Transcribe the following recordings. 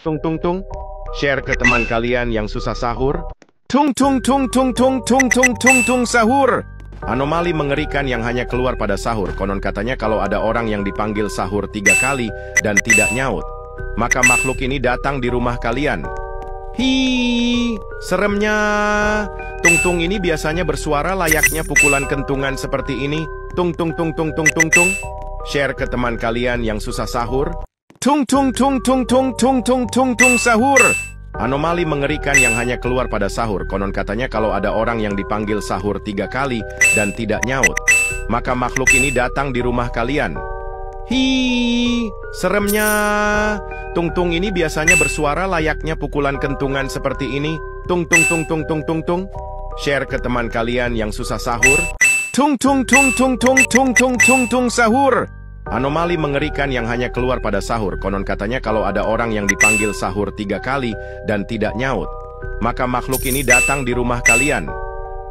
Tung tung tung. Share ke teman kalian yang susah sahur. Tung tung tung tung tung tung tung tung tung sahur. Anomali mengerikan yang hanya keluar pada sahur. Konon katanya kalau ada orang yang dipanggil sahur 3 kali dan tidak nyaut, maka makhluk ini datang di rumah kalian. Hi, seremnya. Tung-tung ini biasanya bersuara layaknya pukulan kentungan seperti ini. Tung tung tung tung tung tung tung. Share ke teman kalian yang susah sahur. Tung tung tung tung tung tung tung tung tung sahur. Anomali mengerikan yang hanya keluar pada sahur. Konon katanya kalau ada orang yang dipanggil sahur 3 kali dan tidak nyaut, maka makhluk ini datang di rumah kalian. Hi, seremnya. Tung-tung ini biasanya bersuara layaknya pukulan kentungan seperti ini. Tung tung tung tung tung tung tung. Share ke teman kalian yang susah sahur. Tung tung tung tung tung tung tung tung tung sahur. Anomali mengerikan yang hanya keluar pada sahur. Konon katanya kalau ada orang yang dipanggil sahur 3 kali dan tidak nyaut, maka makhluk ini datang di rumah kalian.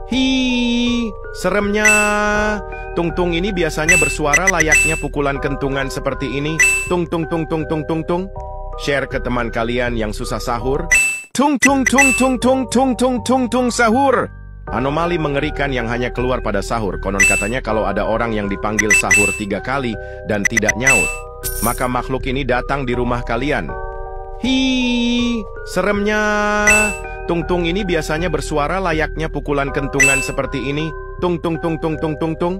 Hi, seremnya. Tung-tung ini biasanya bersuara layaknya pukulan kentungan seperti ini. Tung tung tung tung tung tung tung. Share ke teman kalian yang susah sahur. Tung tung tung tung tung tung tung tung tung sahur. Anomali mengerikan yang hanya keluar pada sahur. Konon katanya kalau ada orang yang dipanggil sahur 3 kali dan tidak nyaut, maka makhluk ini datang di rumah kalian. Hi, seremnya. Tung-tung ini biasanya bersuara layaknya pukulan kentungan seperti ini. Tung tung tung tung tung tung tung.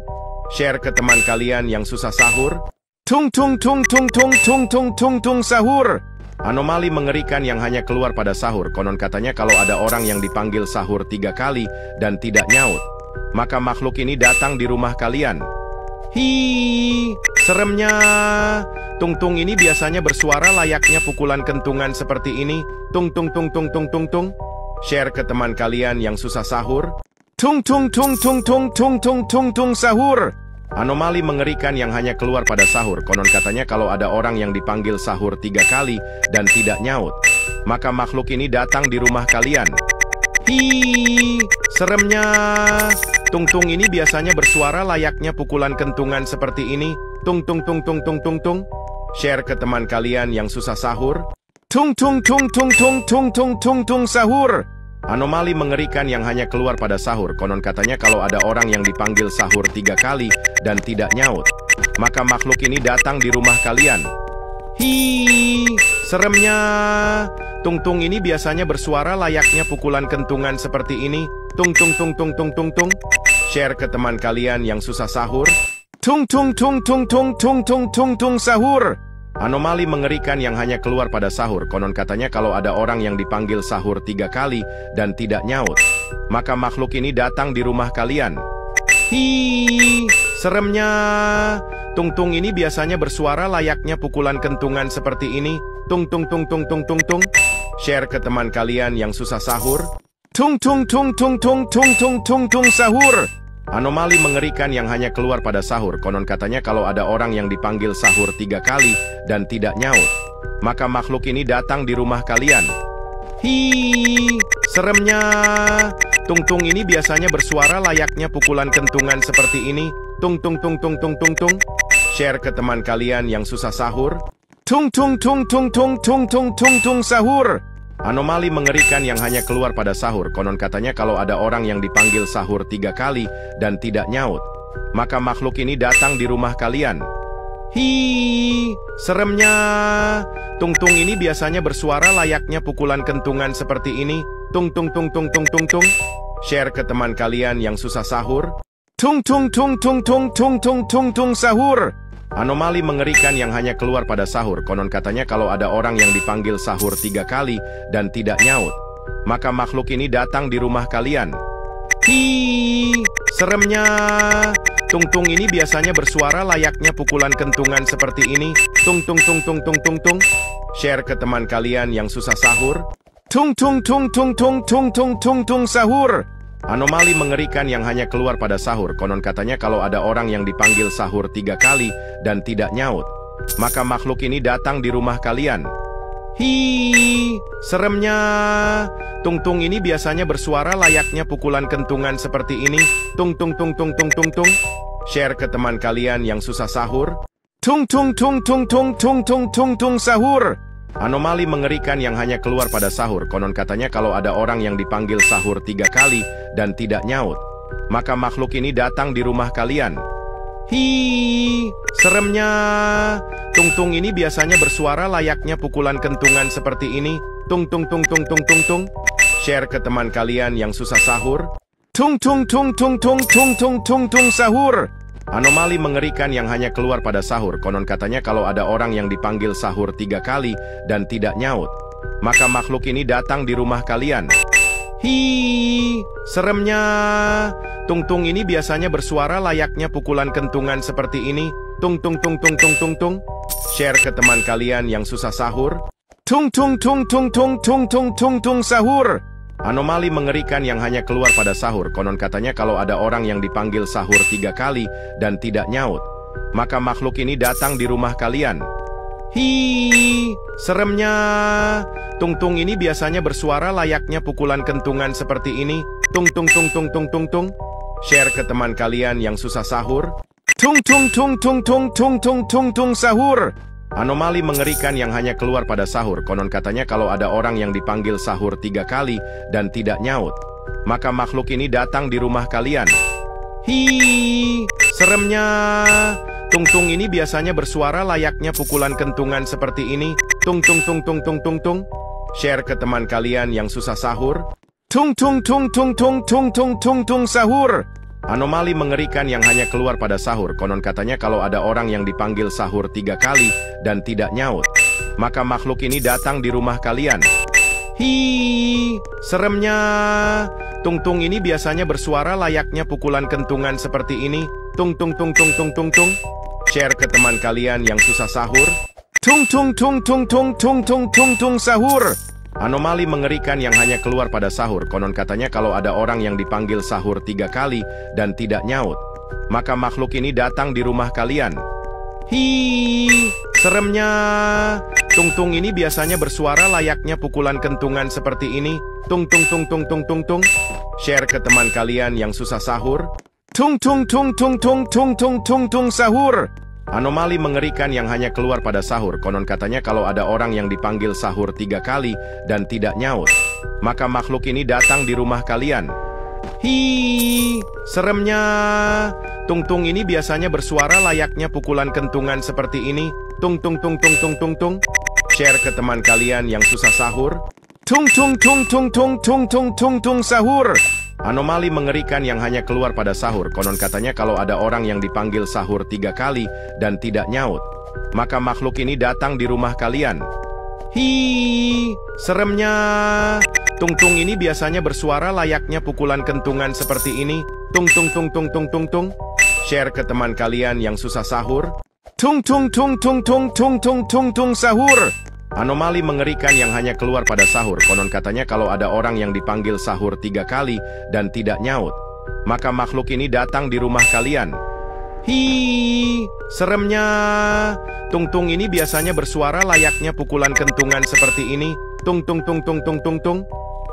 Share ke teman kalian yang susah sahur. Tung tung tung tung tung tung tung tung tung sahur. Anomali mengerikan yang hanya keluar pada sahur. Konon katanya kalau ada orang yang dipanggil sahur 3 kali dan tidak nyaut, maka makhluk ini datang di rumah kalian. Hi, seremnya. Tung-tung ini biasanya bersuara layaknya pukulan kentungan seperti ini. Tung tung tung tung tung tung tung. Share ke teman kalian yang susah sahur. Tung tung tung tung tung tung tung tung tung sahur. Anomali mengerikan yang hanya keluar pada sahur. Konon katanya kalau ada orang yang dipanggil sahur 3 kali dan tidak nyaut, maka makhluk ini datang di rumah kalian. Hi, seremnya. Tung-tung ini biasanya bersuara layaknya pukulan kentungan seperti ini. Tung tung tung tung tung tung tung. Share ke teman kalian yang susah sahur. Tung tung tung tung tung tung tung tung tung sahur. Anomali mengerikan yang hanya keluar pada sahur. Konon katanya kalau ada orang yang dipanggil sahur 3 kali dan tidak nyaut, maka makhluk ini datang di rumah kalian. Hi, seremnya. Tung-tung ini biasanya bersuara layaknya pukulan kentungan seperti ini. Tung tung tung tung tung tung tung. Share ke teman kalian yang susah sahur. Tung tung tung tung tung tung tung tung tung sahur. Anomali mengerikan yang hanya keluar pada sahur. Konon katanya kalau ada orang yang dipanggil sahur 3 kali dan tidak nyaut, maka makhluk ini datang di rumah kalian. Hi, seremnya. Tung-tung ini biasanya bersuara layaknya pukulan kentungan seperti ini. Tung tung tung tung tung tung tung. Share ke teman kalian yang susah sahur. Tung tung tung tung tung tung tung tung tung sahur. Anomali mengerikan yang hanya keluar pada sahur. Konon katanya kalau ada orang yang dipanggil sahur 3 kali dan tidak nyaut, maka makhluk ini datang di rumah kalian. Hi, seremnya. Tung-tung ini biasanya bersuara layaknya pukulan kentungan seperti ini. Tung tung tung tung tung tung tung. Share ke teman kalian yang susah sahur. Tung tung tung tung tung tung tung tung tung sahur. Anomali mengerikan yang hanya keluar pada sahur. Konon katanya kalau ada orang yang dipanggil sahur 3 kali dan tidak nyaut, maka makhluk ini datang di rumah kalian. Hi, seremnya. Tung-tung ini biasanya bersuara layaknya pukulan kentungan seperti ini. Tung tung tung tung tung tung tung. Share ke teman kalian yang susah sahur. Tung tung tung tung tung tung tung tung tung sahur. Anomali mengerikan yang hanya keluar pada sahur. Konon katanya kalau ada orang yang dipanggil sahur 3 kali dan tidak nyaut, maka makhluk ini datang di rumah kalian. Hi, seremnya. Tung-tung ini biasanya bersuara layaknya pukulan kentungan seperti ini. Tung tung tung tung tung tung tung. Share ke teman kalian yang susah sahur. Tung tung tung tung tung tung tung tung tung sahur. Anomali mengerikan yang hanya keluar pada sahur. Konon katanya kalau ada orang yang dipanggil sahur 3 kali dan tidak nyaut, maka makhluk ini datang di rumah kalian. Hi, seremnya. Tung-tung ini biasanya bersuara layaknya pukulan kentungan seperti ini. Tung tung tung tung tung tung tung. Share ke teman kalian yang susah sahur. Tung tung tung tung tung tung tung tung tung sahur. Anomali mengerikan yang hanya keluar pada sahur. Konon katanya kalau ada orang yang dipanggil sahur 3 kali dan tidak nyaut, maka makhluk ini datang di rumah kalian. Hi, seremnya. Tung-tung ini biasanya bersuara layaknya pukulan kentungan seperti ini. Tung tung tung tung tung tung tung. Share ke teman kalian yang susah sahur. Tung tung tung tung tung tung tung tung tung sahur. Anomali mengerikan yang hanya keluar pada sahur. Konon katanya kalau ada orang yang dipanggil sahur 3 kali dan tidak nyaut, maka makhluk ini datang di rumah kalian. Hi, seremnya. Tung-tung ini biasanya bersuara layaknya pukulan kentungan seperti ini. Tung tung tung tung tung tung tung. Share ke teman kalian yang susah sahur. Tung tung tung tung tung tung tung tung tung sahur. Anomali mengerikan yang hanya keluar pada sahur. Konon katanya kalau ada orang yang dipanggil sahur 3 kali dan tidak nyaut, maka makhluk ini datang di rumah kalian. Hi, seremnya. Tung-tung ini biasanya bersuara layaknya pukulan kentungan seperti ini. Tung tung tung tung tung tung tung. Share ke teman kalian yang susah sahur. Tung tung tung tung tung tung tung tung tung sahur. Anomali mengerikan yang hanya keluar pada sahur. Konon katanya kalau ada orang yang dipanggil sahur 3 kali dan tidak nyaut, maka makhluk ini datang di rumah kalian. Hi, seremnya. Tung-tung ini biasanya bersuara layaknya pukulan kentungan seperti ini. Tung tung tung tung tung tung tung. Share ke teman kalian yang susah sahur. Tung tung tung tung tung tung tung tung tung sahur. Anomali mengerikan yang hanya keluar pada sahur. Konon katanya kalau ada orang yang dipanggil sahur 3 kali dan tidak nyaut, maka makhluk ini datang di rumah kalian. Hi, seremnya. Tung-tung ini biasanya bersuara layaknya pukulan kentungan seperti ini. Tung tung tung tung tung tung tung. Share ke teman kalian yang susah sahur. Tung tung tung tung tung tung tung tung tung sahur. Anomali mengerikan yang hanya keluar pada sahur. Konon katanya kalau ada orang yang dipanggil sahur 3 kali dan tidak nyaut, maka makhluk ini datang di rumah kalian. Hi, seremnya. Tung-tung ini biasanya bersuara layaknya pukulan kentungan seperti ini. Tung tung tung tung tung tung tung. Share ke teman kalian yang susah sahur. Tung tung tung tung tung tung tung tung tung sahur. Anomali mengerikan yang hanya keluar pada sahur. Konon katanya kalau ada orang yang dipanggil sahur 3 kali dan tidak nyaut, maka makhluk ini datang di rumah kalian. Hi, seremnya. Tung-tung ini biasanya bersuara layaknya pukulan kentungan seperti ini. Tung tung tung tung tung tung tung. Share ke teman kalian yang susah sahur. Tung tung tung tung tung tung tung tung tung sahur. Anomali mengerikan yang hanya keluar pada sahur. Konon katanya kalau ada orang yang dipanggil sahur 3 kali dan tidak nyaut, maka makhluk ini datang di rumah kalian. Hi, seremnya. Tung-tung ini biasanya bersuara layaknya pukulan kentungan seperti ini. Tung tung tung tung tung tung tung. Share ke teman kalian yang susah sahur. Tung tung tung tung tung tung tung tung tung sahur. Anomali mengerikan yang hanya keluar pada sahur. Konon katanya kalau ada orang yang dipanggil sahur 3 kali dan tidak nyaut, maka makhluk ini datang di rumah kalian. Hi, seremnya. Tung-tung ini biasanya bersuara layaknya pukulan kentungan seperti ini. Tung tung tung tung tung tung tung.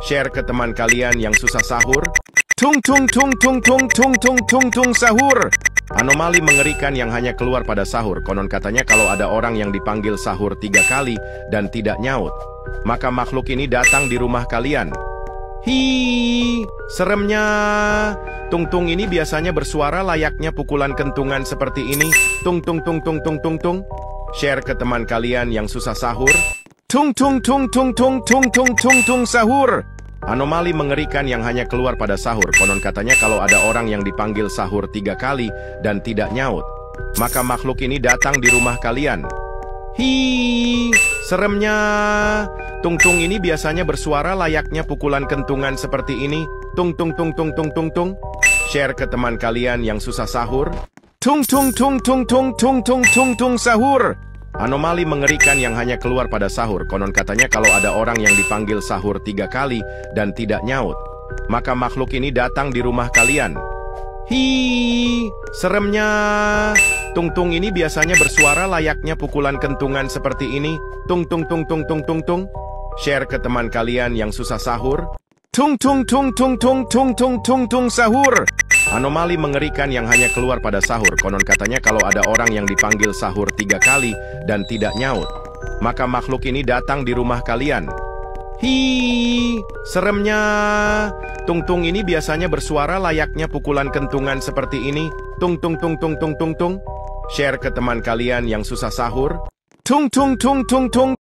Share ke teman kalian yang susah sahur. Tung tung tung tung tung tung tung tung tung sahur. Anomali mengerikan yang hanya keluar pada sahur. Konon katanya kalau ada orang yang dipanggil sahur 3 kali dan tidak nyaut, maka makhluk ini datang di rumah kalian. Hi, seremnya. Tung-tung ini biasanya bersuara layaknya pukulan kentungan seperti ini. Tung tung tung tung tung tung tung. Share ke teman kalian yang susah sahur. Tung tung tung tung tung tung tung tung tung sahur. Anomali mengerikan yang hanya keluar pada sahur. Konon katanya kalau ada orang yang dipanggil sahur 3 kali dan tidak nyaut, maka makhluk ini datang di rumah kalian. Hi, seremnya. Tung-tung ini biasanya bersuara layaknya pukulan kentungan seperti ini. Tung tung tung tung tung tung tung. Share ke teman kalian yang susah sahur. Tung tung tung tung tung tung tung tung tung sahur. Anomali mengerikan yang hanya keluar pada sahur. Konon katanya kalau ada orang yang dipanggil sahur 3 kali dan tidak nyaut, maka makhluk ini datang di rumah kalian. Hi, seremnya. Tung-tung ini biasanya bersuara layaknya pukulan kentungan seperti ini. Tung tung tung tung tung tung tung. Share ke teman kalian yang susah sahur. Tung tung tung tung tung tung tung tung tung sahur. Anomali mengerikan yang hanya keluar pada sahur. Konon katanya kalau ada orang yang dipanggil sahur 3 kali dan tidak nyaut, maka makhluk ini datang di rumah kalian. Hi, seremnya. Tung-tung ini biasanya bersuara layaknya pukulan kentungan seperti ini. Tung tung tung tung tung tung tung. Share ke teman kalian yang susah sahur. Tung tung tung tung tung.